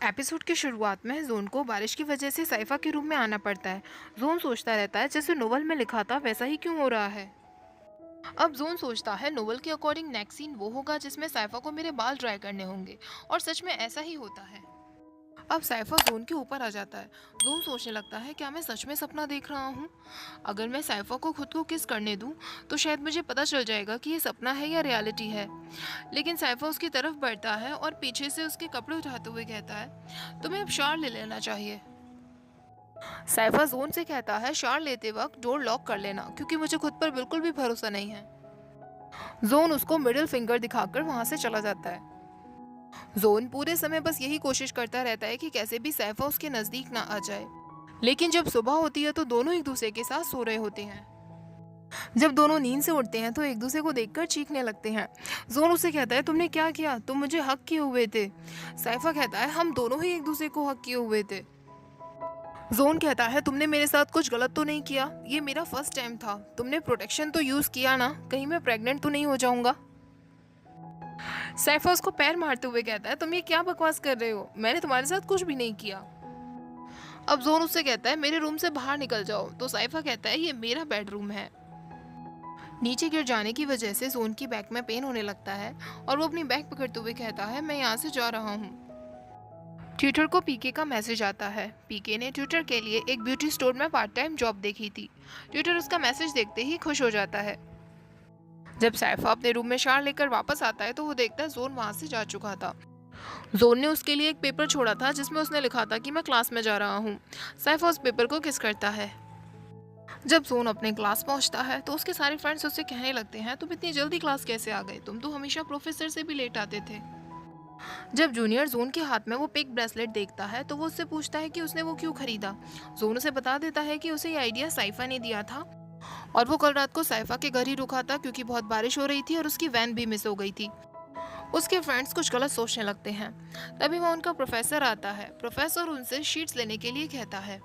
Episode की शुरुआत में जोन को बारिश की वजह से साइफा के रूम में आना पड़ता है। जोन सोचता रहता है जैसे नोवेल में लिखा था वैसा ही क्यों हो रहा है। अब जोन सोचता है नोवेल के अकॉर्डिंग नेक्स्ट सीन वो होगा जिसमें साइफा को मेरे बाल ड्राई करने होंगे, और सच में ऐसा ही होता है। अब साइफा जोन के ऊपर आ जाता है। जोन सोचने लगता है क्या मैं सच में सपना देख रहा हूँ। अगर मैं साइफा को खुद को किस करने दूँ तो शायद मुझे पता चल जाएगा कि ये सपना है या रियलिटी है। लेकिन साइफा उसकी तरफ बढ़ता है और पीछे से उसके कपड़े उठाते हुए कहता है तुम्हें अब शावर ले लेना चाहिए। साइफा जोन से कहता है शावर लेते वक्त डोर लॉक कर लेना क्योंकि मुझे खुद पर बिल्कुल भी भरोसा नहीं है। जोन उसको मिडिल फिंगर दिखाकर वहां से चला जाता है। जोन पूरे समय बस यही कोशिश करता रहता है कि कैसे भी साइफा उसके नजदीक ना आ जाए। लेकिन जब सुबह होती है तो दोनों एक दूसरे के साथ सो रहे होते हैं। जब दोनों नींद से उठते हैं तो एक दूसरे को देखकर चीखने लगते हैं। जोन उसे कहता है तुमने क्या किया, तुम मुझे हक किए हुए थे। साइफा कहता है हम दोनों ही एक दूसरे को हक किए हुए थे। जोन कहता है तुमने मेरे साथ कुछ गलत तो नहीं किया, ये मेरा फर्स्ट टाइम था, तुमने प्रोटेक्शन तो यूज किया ना, कहीं मैं प्रेग्नेंट तो नहीं हो जाऊंगा। साइफा उसको पैर मारते हुए कहता है तुम ये क्या बकवास कर रहे हो, मैंने तुम्हारे साथ कुछ भी नहीं किया। अब जोन उससे कहता है मेरे रूम से बाहर निकल जाओ, तो साइफा कहता है ये मेरा बेडरूम है। नीचे गिर जाने की वजह से जोन की बैक में पेन होने लगता है और वो अपनी बैग पकड़ते हुए कहता है मैं यहाँ से जा रहा हूँ। ट्विटर को पीके का मैसेज आता है। पीके ने ट्विटर के लिए एक ब्यूटी स्टोर में पार्ट टाइम जॉब देखी थी। ट्विटर उसका मैसेज देखते ही खुश हो जाता है। जब साइफा अपने रूम में शार लेकर वापस आता है तो वो देखता है जोन वहां से जा चुका था। जोन ने उसके लिए एक पेपर छोड़ा था जिसमें उसने लिखा था कि मैं क्लास में जा रहा हूँ। साइफा उस पेपर को किस करता है। जब जोन अपने क्लास पहुंचता है तो उसके सारे फ्रेंड्स उससे कहने लगते हैं तुम इतनी जल्दी क्लास कैसे आ गए, तुम तो हमेशा प्रोफेसर से भी लेट आते थे। जब जूनियर जोन के हाथ में वो पिक ब्रेसलेट देखता है तो वो उससे पूछता है कि उसने वो क्यों खरीदा। जोन उसे बता देता है कि उसे ये आइडिया साइफा ने दिया था और वो कल रात को साइफा के घर ही रुका था क्योंकि बहुत बारिश हो रही थी और उसकी वैन भी मिस हो गई थी। उसके फ्रेंड्स कुछ गलत सोचने लगते हैं। तभी वहाँ उनका प्रोफेसर आता है। प्रोफेसर उनसे शीट्स लेने के लिए कहता है।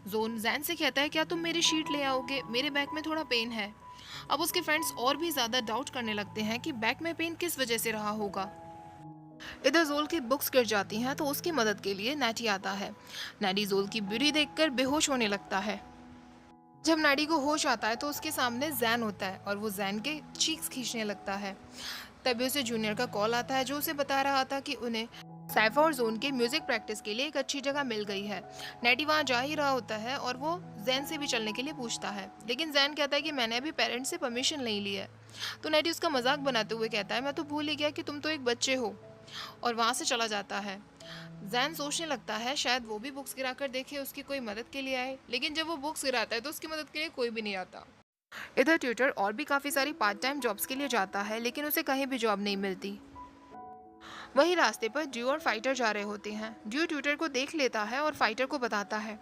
जोन जैन से कहता है क्या तुम मेरी शीट ले आओगे, मेरे बैक में थोड़ा पेन है। अब उसके फ्रेंड्स और भी ज्यादा डाउट करने लगते हैं कि बैक में पेन किस वजह से रहा होगा। इधर जोल की बुक्स गिर जाती हैं तो उसकी मदद के लिए नैटी आता है। नैडी जोल की ब्यूटी देखकर बेहोश होने लगता है। जब नैडी को होश आता है तो उसके सामने जैन होता है और वो जैन के चीक्स खींचने लगता है। तभी उसे जूनियर का कॉल आता है जो उसे बता रहा था कि उन्हें साइफा और जोन के म्यूजिक प्रैक्टिस के लिए एक अच्छी जगह मिल गई है। नैडी वहाँ जा ही रहा होता है और वो जैन से भी चलने के लिए पूछता है, लेकिन जैन कहता है कि मैंने अभी पेरेंट्स से परमिशन नहीं ली है। तो नैडी उसका मजाक बनाते हुए कहता है मैं तो भूल ही गया कि तुम तो एक बच्चे हो, और वहाँ से चला जाता है। जैन सोचने लगता है शायद वो भी बुक्स गिराकर देखे, उसकी कोई मदद के लिए आए, लेकिन जब वो बुक्स गिराता है तो उसकी मदद के लिए कोई भी नहीं आता। इधर ट्यूटर और भी काफ़ी सारी पार्ट टाइम जॉब्स के लिए जाता है लेकिन उसे कहीं भी जॉब नहीं मिलती। वहीं रास्ते पर ड्यू और फाइटर जा रहे होते हैं। ड्यू ट्यूटर को देख लेता है और फाइटर को बताता है।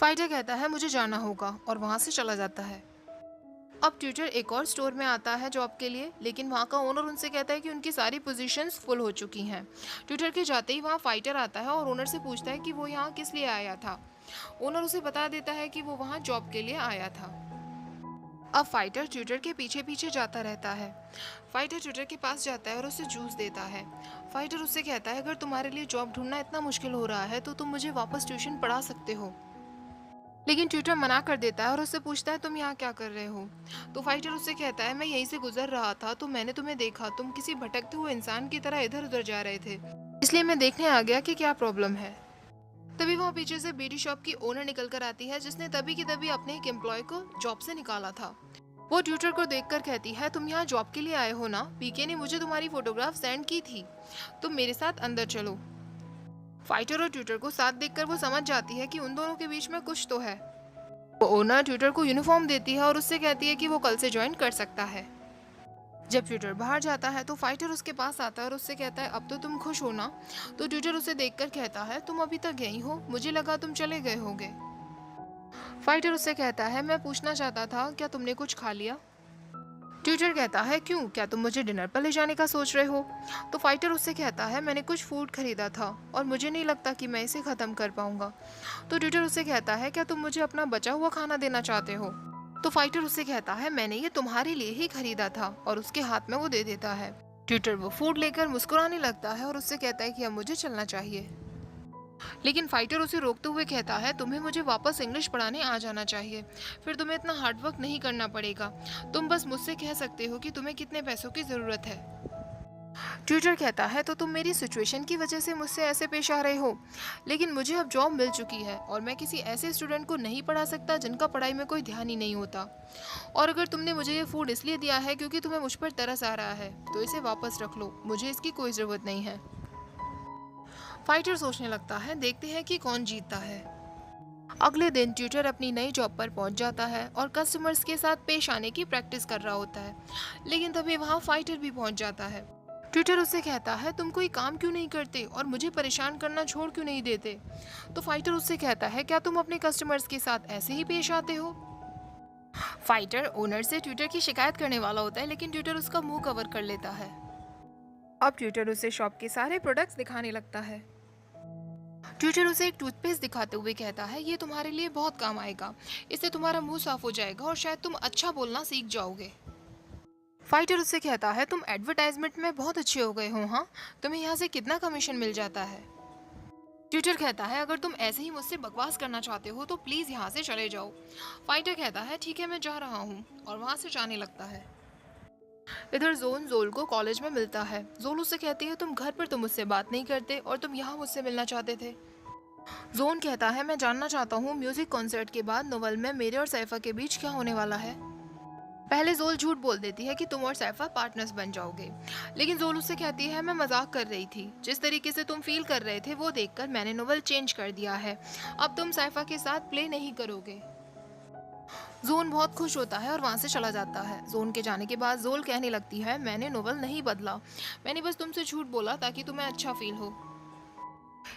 फाइटर कहता है मुझे जाना होगा और वहाँ से चला जाता है। अब ट्यूटर एक और स्टोर में आता है जॉब के लिए, लेकिन वहाँ का ओनर उनसे कहता है कि उनकी सारी पोजीशंस फुल हो चुकी हैं। ट्यूटर के जाते ही वहाँ फाइटर आता है और ओनर से पूछता है कि वो यहाँ किस लिए आया था। ओनर उसे बता देता है कि वो वहाँ जॉब के लिए आया था। अब फाइटर ट्यूटर के पीछे पीछे जाता रहता है। फाइटर ट्यूटर के पास जाता है और उसे जूस देता है। फाइटर उससे कहता है अगर तुम्हारे लिए जॉब ढूंढना इतना मुश्किल हो रहा है तो तुम मुझे वापस ट्यूशन पढ़ा सकते हो। लेकिन ट्यूटर मना कर देता है और उससे पूछता है तुम यहाँ क्या कर रहे हो। तो फाइटर उससे कहता है मैं यहीं से गुजर रहा था तो मैंने तुम्हें देखा, तुम किसी भटकते हुए इंसान की तरह इधर उधर जा रहे थे, इसलिए मैं देखने आ गया कि क्या प्रॉब्लम है। तभी वहाँ पीछे से बीडी शॉप की ओनर निकल कर आती है जिसने तभी की तभी अपने एक एम्प्लॉय को जॉब से निकाला था। वो ट्यूटर को देखकर कहती है तुम यहाँ जॉब के लिए आए हो ना, पीके ने मुझे तुम्हारी फोटोग्राफ सेंड की थी, तुम मेरे साथ अंदर चलो। फाइटर और ट्यूटर को साथ देखकर वो समझ जाती है कि उन दोनों के बीच में कुछ तो है। वो ओनर ट्यूटर को यूनिफॉर्म देती है और उससे कहती है कि वो कल से ज्वाइन कर सकता है। जब ट्यूटर बाहर जाता है तो फाइटर उसके पास आता है और उससे कहता है अब तो तुम खुश हो ना। तो ट्यूटर उसे देखकर कहता है तुम अभी तक यहीं हो, मुझे लगा तुम चले गए होगे। फाइटर उससे कहता है मैं पूछना चाहता था क्या तुमने कुछ खा लिया। ट्यूटर कहता है क्यों, क्या तुम मुझे डिनर पर ले जाने का सोच रहे हो। तो फाइटर उससे कहता है मैंने कुछ फूड खरीदा था और मुझे नहीं लगता कि मैं इसे ख़त्म कर पाऊंगा। तो ट्यूटर उससे कहता है क्या तुम मुझे अपना बचा हुआ खाना देना चाहते हो। तो फाइटर उससे कहता है मैंने ये तुम्हारे लिए ही खरीदा था, और उसके हाथ में वो दे देता है। ट्यूटर वो फूड लेकर मुस्कुराने लगता है और उससे कहता है कि अब मुझे चलना चाहिए। लेकिन फाइटर उसे रोकते हुए कहता है तुम्हें मुझे वापस इंग्लिश पढ़ाने आ जाना चाहिए, फिर तुम्हें इतना हार्डवर्क नहीं करना पड़ेगा। तुम बस मुझसे कह सकते हो कि तुम्हें कितने पैसों की ज़रूरत है। ट्यूटर कहता है तो तुम मेरी सिचुएशन की वजह से मुझसे ऐसे पेश आ रहे हो, लेकिन मुझे अब जॉब मिल चुकी है और मैं किसी ऐसे स्टूडेंट को नहीं पढ़ा सकता जिनका पढ़ाई में कोई ध्यान ही नहीं होता। और अगर तुमने मुझे ये फूड इसलिए दिया है क्योंकि तुम्हें मुझ पर तरस आ रहा है तो इसे वापस रख लो, मुझे इसकी कोई ज़रूरत नहीं है। फाइटर सोचने लगता है, देखते हैं कि कौन जीतता है। अगले दिन ट्यूटर अपनी नई जॉब पर पहुंच जाता है और कस्टमर्स के साथ पेश आने की प्रैक्टिस कर रहा होता है, लेकिन तभी वहां फाइटर भी पहुंच जाता है। ट्यूटर उससे कहता है तुम कोई काम क्यों नहीं करते और मुझे परेशान करना छोड़ क्यों नहीं देते। तो फाइटर उससे कहता है क्या तुम अपने कस्टमर्स के साथ ऐसे ही पेश आते हो। फाइटर ओनर से ट्यूटर की शिकायत करने वाला होता है, लेकिन ट्यूटर उसका मुंह कवर कर लेता है। अब ट्यूटर उसे शॉप के सारे प्रोडक्ट्स दिखाने लगता है। ट्यूटर उसे एक टूथपेस्ट दिखाते हुए कहता है ये तुम्हारे लिए बहुत काम आएगा, इससे तुम्हारा मुंह साफ हो जाएगा और शायद तुम अच्छा बोलना सीख जाओगे। फाइटर उससे कहता है तुम एडवर्टाइजमेंट में बहुत अच्छे हो गए हो, हाँ तुम्हें यहाँ से कितना कमीशन मिल जाता है। ट्यूटर कहता है अगर तुम ऐसे ही मुझसे बकवास करना चाहते हो तो प्लीज यहाँ से चले जाओ। फाइटर कहता है ठीक है मैं जा रहा हूँ और वहाँ से जाने लगता है। इधर जोन जोल को कॉलेज में मिलता है। जोल उससे कहती है तुम घर पर तो मुझसे बात नहीं करते और तुम यहाँ मुझसे मिलना चाहते थे। जोन कहता है मैं जानना चाहता हूँ म्यूजिक कॉन्सर्ट के बाद नोवेल में मेरे और सैफा के बीच क्या होने वाला है। पहले जोल झूठ बोल देती है कि तुम और सैफा पार्टनर्स बन जाओगे, लेकिन जोल उससे कहती है मैं मजाक कर रही थी, जिस तरीके से तुम फील कर रहे थे वो देखकर मैंने नोवेल चेंज कर दिया है, अब तुम सैफा के साथ प्ले नहीं करोगे। जोन बहुत खुश होता है और वहाँ से चला जाता है। जोन के जाने के बाद जोल कहने लगती है मैंने नोवेल नहीं बदला, मैंने बस तुमसे झूठ बोला ताकि तुम्हें अच्छा फील हो।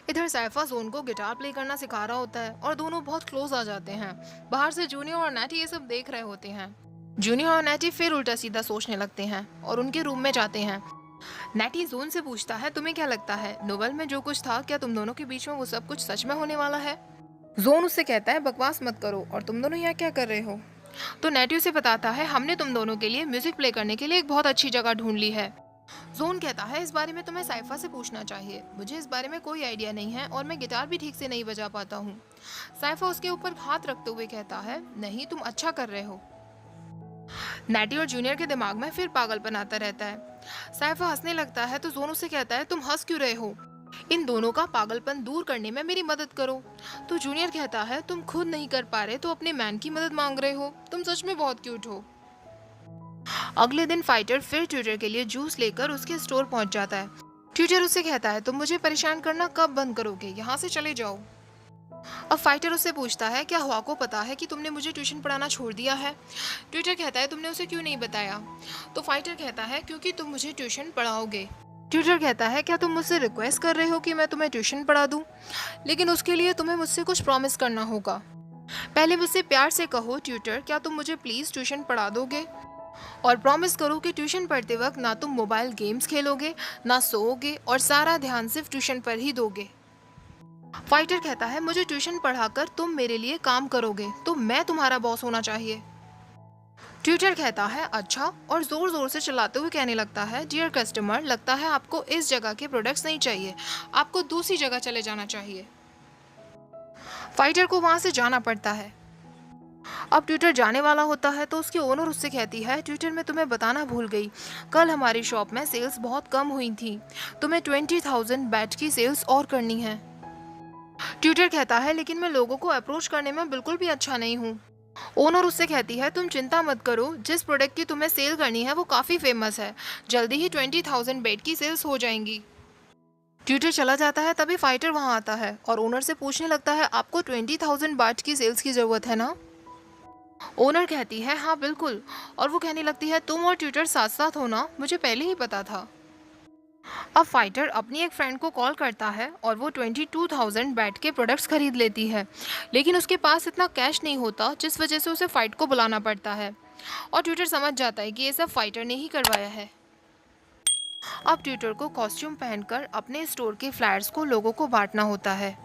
इधर सैफा जोन को गिटार प्ले करना सिखा रहा होता है और दोनों बहुत क्लोज आ जाते हैं। बाहर से जूनियर और नैटी ये सब देख रहे होते हैं। जूनियर और नैटी फिर उल्टा सीधा सोचने लगते हैं और उनके रूम में जाते हैं। नैटी जोन से पूछता है तुम्हें क्या लगता है नोवेल में जो कुछ था क्या तुम दोनों के बीच में वो सब कुछ सच में होने वाला है। जोन उससे कहता है बकवास मत करो और तुम दोनों यहाँ क्या कर रहे हो। तो नैटी उसे बताता है हमने तुम दोनों के लिए म्यूजिक प्ले करने के लिए एक बहुत अच्छी जगह ढूंढ ली है। जोन कहता है इस बारे में तुम्हें सैफा से पूछना चाहिए, मुझे इस बारे में कोई आइडिया नहीं है और मैं गिटार भी ठीक से नहीं बजा पाता हूँ। सैफा उसके ऊपर हाथ रखते हुए कहता है नहीं तुम अच्छा कर रहे हो। नैटी और जूनियर के दिमाग में फिर पागलपन आता रहता है। सैफा हंसने लगता है तो जोन उससे कहता है तुम हंस क्यों रहे हो, इन दोनों का पागलपन दूर करने में मेरी मदद करो। तो जूनियर कहता है तुम खुद नहीं कर पा रहे तो अपने मैन की मदद मांग रहे हो, तुम सच में बहुत क्यूट हो। अगले दिन फाइटर फिर ट्यूटर के लिए जूस लेकर उसके स्टोर पहुंच जाता है। ट्यूटर उससे कहता है तुम मुझे परेशान करना कब बंद करोगे, यहाँ से चले जाओ। अब फाइटर उससे पूछता है क्या हुआ को पता है कि तुमने मुझे ट्यूशन पढ़ाना छोड़ दिया है। ट्यूटर कहता है तुमने उसे क्यों नहीं बताया। तो फाइटर कहता है क्योंकि तुम मुझे ट्यूशन पढ़ाओगे। ट्यूटर कहता है क्या तुम मुझसे रिक्वेस्ट कर रहे हो कि मैं तुम्हें ट्यूशन पढ़ा दूं, लेकिन उसके लिए तुम्हें मुझसे कुछ प्रॉमिस करना होगा। पहले मुझसे प्यार से कहो ट्यूटर क्या तुम मुझे प्लीज ट्यूशन पढ़ा दोगे, और प्रॉमिस करो कि ट्यूशन पढ़ते वक्त ना तुम मोबाइल गेम्स खेलोगे ना सोओगे और सारा ध्यान सिर्फ ट्यूशन पर ही दोगे। फाइटर कहता है मुझे ट्यूशन पढ़ाकर तुम मेरे लिए काम करोगे तो मैं तुम्हारा बॉस होना चाहिए। ट्यूटर कहता है अच्छा और जोर जोर से चिल्लाते हुए कहने लगता है डियर कस्टमर लगता है आपको इस जगह के प्रोडक्ट्स नहीं चाहिए, आपको दूसरी जगह चले जाना चाहिए। फाइटर को वहां से जाना पड़ता है। अब ट्यूटर जाने वाला होता है तो उसकी ओनर उससे कहती है ट्यूटर मैं तुम्हें बताना भूल गई, कल हमारी शॉप में सेल्स बहुत कम हुई थी, तुम्हें 20,000 बैट की सेल्स और करनी है। ट्यूटर कहता है लेकिन मैं लोगों को अप्रोच करने में बिल्कुल भी अच्छा नहीं हूँ। ओनर उससे कहती है तुम चिंता मत करो, जिस प्रोडक्ट की तुम्हें सेल करनी है वो काफ़ी फेमस है, जल्दी ही 20,000 बेट की सेल्स हो जाएंगी। ट्यूटर चला जाता है तभी फाइटर वहाँ आता है और ओनर से पूछने लगता है आपको 20,000 बाट की सेल्स की ज़रूरत है ना। ओनर कहती है हाँ बिल्कुल, और वो कहने लगती है तुम और ट्यूटर साथ साथ हो ना, मुझे पहले ही पता था। अब फाइटर अपनी एक फ्रेंड को कॉल करता है और वो 22,000 बैट के प्रोडक्ट्स खरीद लेती है, लेकिन उसके पास इतना कैश नहीं होता जिस वजह से उसे फाइट को बुलाना पड़ता है और ट्यूटर समझ जाता है कि ये सब फाइटर ने ही करवाया है। अब ट्यूटर को कॉस्ट्यूम पहनकर अपने स्टोर के फ्लायर्स को लोगों को बांटना होता है।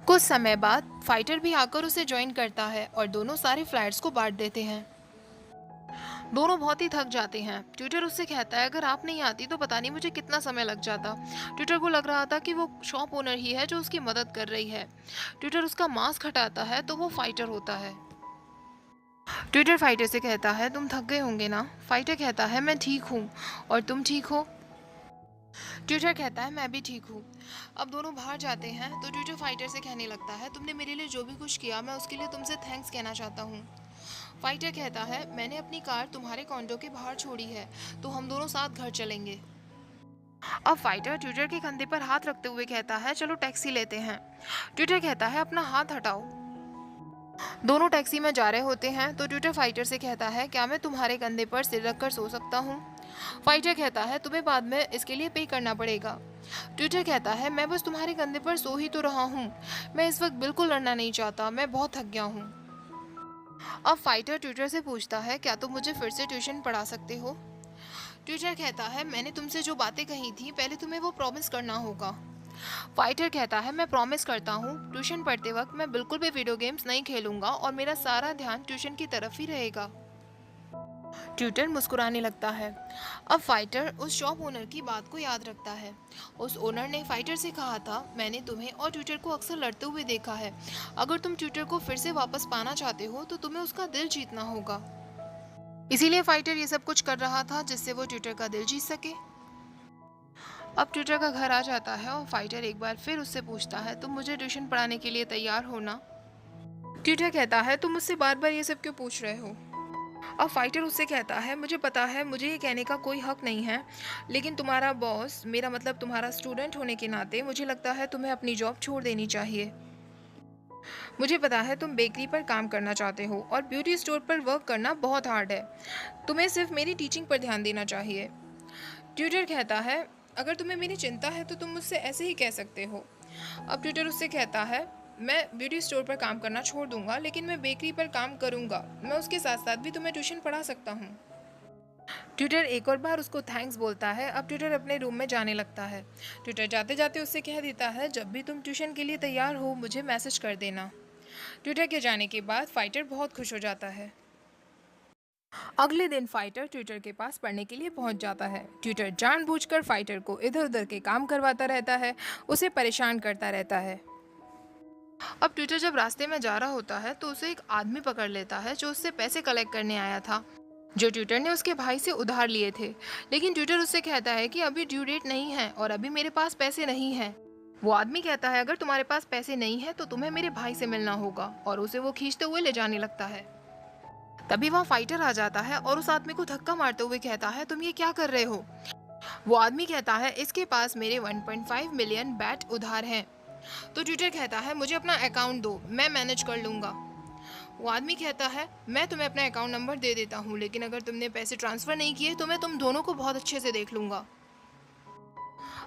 कुछ समय बाद फाइटर भी आकर उसे ज्वाइन करता है और दोनों सारे फ्लायर्स को बांट देते हैं। दोनों बहुत ही थक जाते हैं। ट्विटर उससे कहता है अगर आप नहीं आती तो पता नहीं मुझे कितना समय लग जाता। ट्विटर को लग रहा था कि वो शॉप ओनर ही है जो उसकी मदद कर रही है। ट्विटर उसका मास्क हटाता है तो वो फाइटर होता है। ट्विटर फाइटर से कहता है तुम थक गए होंगे ना। फाइटर कहता है मैं ठीक हूँ, और तुम ठीक हो। ट्विटर कहता है मैं भी ठीक हूँ। अब दोनों बाहर जाते हैं तो ट्विटर फाइटर से कहने लगता है तुमने मेरे लिए जो भी कुछ किया मैं उसके लिए तुमसे थैंक्स कहना चाहता हूँ। फाइटर कहता है मैंने अपनी कार तुम्हारे कॉन्डो के बाहर छोड़ी है, तो हम दोनों साथ घर चलेंगे। अब फाइटर ट्विटर के कंधे पर हाथ रखते हुए कहता है चलो टैक्सी लेते हैं। ट्विटर कहता है अपना हाथ हटाओ। दोनों टैक्सी में जा रहे होते हैं तो ट्विटर फाइटर से कहता है क्या मैं तुम्हारे कंधे पर सिर रखकर सो सकता हूँ। फाइटर कहता है तुम्हें बाद में इसके लिए पे करना पड़ेगा। ट्विटर कहता है मैं बस तुम्हारे कंधे पर सो ही तो रहा हूँ, मैं इस वक्त बिल्कुल लड़ना नहीं चाहता, मैं बहुत थक गया हूँ। अब फाइटर ट्विटर से पूछता है क्या तुम मुझे फिर से ट्यूशन पढ़ा सकते हो। ट्विटर कहता है मैंने तुमसे जो बातें कही थी पहले तुम्हें वो प्रॉमिस करना होगा। फाइटर कहता है मैं प्रॉमिस करता हूँ ट्यूशन पढ़ते वक्त मैं बिल्कुल भी वीडियो गेम्स नहीं खेलूंगा और मेरा सारा ध्यान ट्यूशन की तरफ ही रहेगा। ट्विटर मुस्कुराने लगता है। अब फाइटर उस शॉप ओनर की बात को याद रखता है। उस ओनर ने फाइटर से कहा था मैंने तुम्हें और ट्विटर को अक्सर लड़ते हुए देखा है, अगर तुम ट्विटर को फिर से वापस पाना चाहते हो तो तुम्हें उसका दिल जीतना होगा। इसीलिए फाइटर ये सब कुछ कर रहा था जिससे वो ट्विटर का दिल जीत सके। अब ट्विटर का घर आ जाता है और फाइटर एक बार फिर उससे पूछता है तुम मुझे ट्यूशन पढ़ाने के लिए तैयार हो ना। ट्विटर कहता है तुम मुझसे बार बार ये सब क्यों पूछ रहे हो। अब फाइटर उससे कहता है मुझे पता है मुझे ये कहने का कोई हक नहीं है, लेकिन तुम्हारा बॉस, मेरा मतलब तुम्हारा स्टूडेंट होने के नाते मुझे लगता है तुम्हें अपनी जॉब छोड़ देनी चाहिए। मुझे पता है तुम बेकरी पर काम करना चाहते हो और ब्यूटी स्टोर पर वर्क करना बहुत हार्ड है, तुम्हें सिर्फ मेरी टीचिंग पर ध्यान देना चाहिए। ट्विटर कहता है अगर तुम्हें मेरी चिंता है तो तुम मुझसे ऐसे ही कह सकते हो। अब ट्विटर उससे कहता है मैं ब्यूटी स्टोर पर काम करना छोड़ दूंगा, लेकिन मैं बेकरी पर काम करूंगा, मैं उसके साथ साथ भी तुम्हें ट्यूशन पढ़ा सकता हूँ। ट्विटर एक और बार उसको थैंक्स बोलता है। अब ट्विटर अपने रूम में जाने लगता है। ट्विटर जाते जाते उससे कह देता है जब भी तुम ट्यूशन के लिए तैयार हो मुझे मैसेज कर देना। ट्विटर के जाने के बाद फाइटर बहुत खुश हो जाता है। अगले दिन फाइटर ट्विटर के पास पढ़ने के लिए पहुंच जाता है। ट्विटर जानबूझकर फाइटर को इधर उधर के काम करवाता रहता है, उसे परेशान करता रहता है। अब ट्विटर जब रास्ते में जा रहा होता है तो उसे एक आदमी पकड़ लेता है जो उससे पैसे कलेक्ट करने आया था, जो ट्विटर ने उसके भाई से उधार लिए थे। लेकिन ट्विटर उससे कहता है कि अभी ड्यू डेट नहीं है और अभी मेरे पास पैसे नहीं हैं। वो आदमी कहता है अगर तुम्हारे पास पैसे नहीं है तो तुम्हें मेरे भाई से मिलना होगा, और उसे वो खींचते हुए ले जाने लगता है। तभी वहाँ फाइटर आ जाता है और उस आदमी को धक्का मारते हुए कहता है तुम ये क्या कर रहे हो। वो आदमी कहता है इसके पास मेरे 1.5 मिलियन बैट उधार हैं। तो ट्विटर कहता है मुझे अपना अकाउंट दो, मैं मैनेज कर लूँगा। वो आदमी कहता है मैं तुम्हें अपना अकाउंट नंबर दे देता हूँ, लेकिन अगर तुमने पैसे ट्रांसफ़र नहीं किए तो मैं तुम दोनों को बहुत अच्छे से देख लूँगा।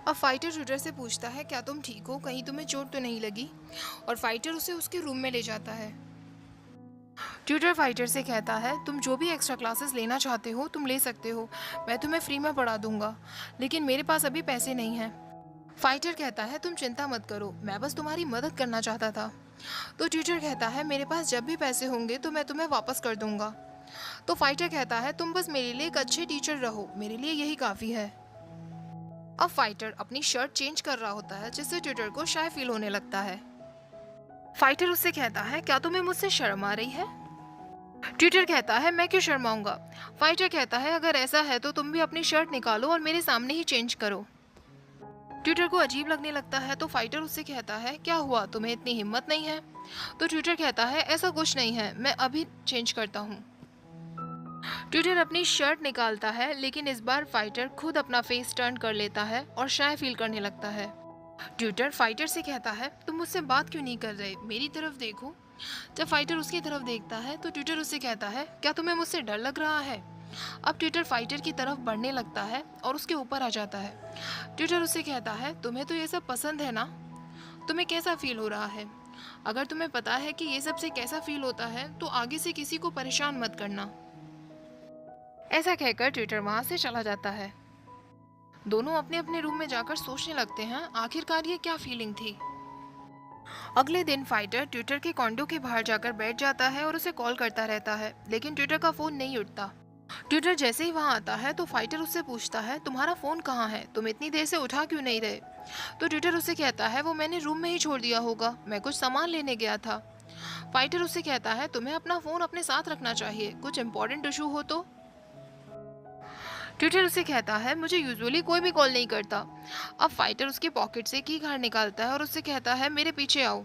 अब फाइटर ट्विटर से पूछता है क्या तुम ठीक हो, कहीं तुम्हें चोट तो नहीं लगी। और फाइटर उसे उसके रूम में ले जाता है। ट्विटर फाइटर से कहता है तुम जो भी एक्स्ट्रा क्लासेस लेना चाहते हो तुम ले सकते हो, मैं तुम्हें फ्री में पढ़ा दूंगा, लेकिन मेरे पास अभी पैसे नहीं हैं। फाइटर कहता है तुम चिंता मत करो, मैं बस तुम्हारी मदद करना चाहता था। तो ट्विटर कहता है मेरे पास जब भी पैसे होंगे तो मैं तुम्हें वापस कर दूंगा। तो फाइटर कहता है तुम बस मेरे लिए एक अच्छे टीचर रहो, मेरे लिए यही काफ़ी है। अब फाइटर अपनी शर्ट चेंज कर रहा होता है जिससे ट्विटर को शाय फील होने लगता है। फाइटर उससे कहता है क्या तुम्हें मुझसे शर्म आ रही है। ट्विटर कहता है मैं क्यों शर्माऊंगा। फाइटर कहता है अगर ऐसा है तो तुम भी अपनी शर्ट निकालो और मेरे सामने ही चेंज करो। ट्विटर को अजीब लगने लगता है तो फाइटर उससे कहता है क्या हुआ, तुम्हें इतनी हिम्मत नहीं है। तो ट्विटर कहता है ऐसा कुछ नहीं है, मैं अभी चेंज करता हूँ। ट्विटर अपनी शर्ट निकालता है, लेकिन इस बार फाइटर खुद अपना फेस टर्न कर लेता है और शाय फील करने लगता है। ट्विटर फाइटर से कहता है तुम मुझसे बात क्यों नहीं कर रहे, मेरी तरफ देखो। जब फाइटर उसकी तरफ देखता है तो ट्विटर उससे कहता है क्या तुम्हें मुझसे डर लग रहा है। अब ट्विटर फाइटर की तरफ बढ़ने लगता है और उसके ऊपर आ जाता है। ट्विटर उससे कहता है तुम्हें तो ये सब पसंद है ना, तुम्हें कैसा फील हो रहा है। अगर तुम्हें पता है कि ये सब से कैसा फील होता है तो आगे से किसी को परेशान मत करना। ऐसा कहकर ट्विटर वहां से चला जाता है। दोनों अपने अपने रूम में जाकर सोचने लगते हैं आखिरकार ये क्या फीलिंग थी। अगले दिन फाइटर ट्विटर के कॉन्डो के बाहर जाकर बैठ जाता है और उसे कॉल करता रहता है, लेकिन ट्विटर का फोन नहीं उठता। ट्यूटर जैसे ही वहाँ आता है तो फाइटर उससे पूछता है, तुम्हारा फ़ोन कहाँ है, तुम इतनी देर से उठा क्यों नहीं रहे? तो ट्यूटर उससे कहता है, वो मैंने रूम में ही छोड़ दिया होगा, मैं कुछ सामान लेने गया था। फाइटर उससे कहता है, तुम्हें अपना फ़ोन अपने साथ रखना चाहिए, कुछ इंपॉर्टेंट इशू हो तो। ट्यूटर उसे कहता है, मुझे यूजुअली कोई भी कॉल नहीं करता। अब फाइटर उसके पॉकेट से की कार्ड निकालता है और उससे कहता है, मेरे पीछे आओ।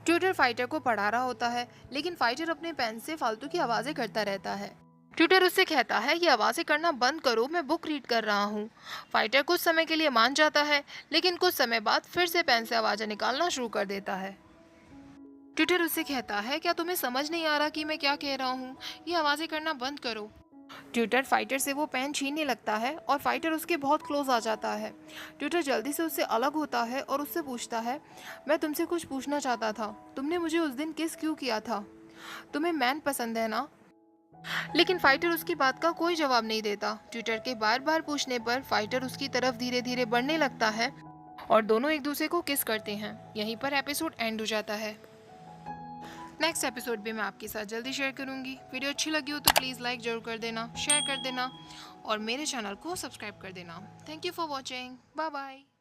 ट्यूटर फाइटर को पढ़ा रहा होता है, लेकिन फाइटर अपने पेन से फालतू की आवाज़ें करता रहता है। ट्यूटर उससे कहता है, ये आवाज़ें करना बंद करो, मैं बुक रीड कर रहा हूँ। फाइटर कुछ समय के लिए मान जाता है, लेकिन कुछ समय बाद फिर से पेन से आवाज़ें निकालना शुरू कर देता है। ट्यूटर उससे कहता है, क्या तुम्हें समझ नहीं आ रहा कि मैं क्या कह रहा हूँ? ये आवाज़ें करना बंद करो। ट्यूटर फाइटर से वो पेन छीनने लगता है और फाइटर उसके बहुत क्लोज आ जाता है। ट्यूटर जल्दी से उससे अलग होता है और उससे पूछता है, मैं तुमसे कुछ पूछना चाहता था, तुमने मुझे उस दिन किस क्यों किया था? तुम्हें मैन पसंद है ना? लेकिन फाइटर उसकी बात का कोई जवाब नहीं देता। ट्यूटर के बार बार पूछने पर फाइटर उसकी तरफ धीरे धीरे बढ़ने लगता है और दोनों एक दूसरे को किस करते हैं। यहीं पर एपिसोड एंड हो जाता है। नेक्स्ट एपिसोड भी मैं आपके साथ जल्दी शेयर करूंगी। वीडियो अच्छी लगी हो तो प्लीज़ लाइक जरूर कर देना, शेयर कर देना और मेरे चैनल को सब्सक्राइब कर देना। Thank you for watching. Bye bye.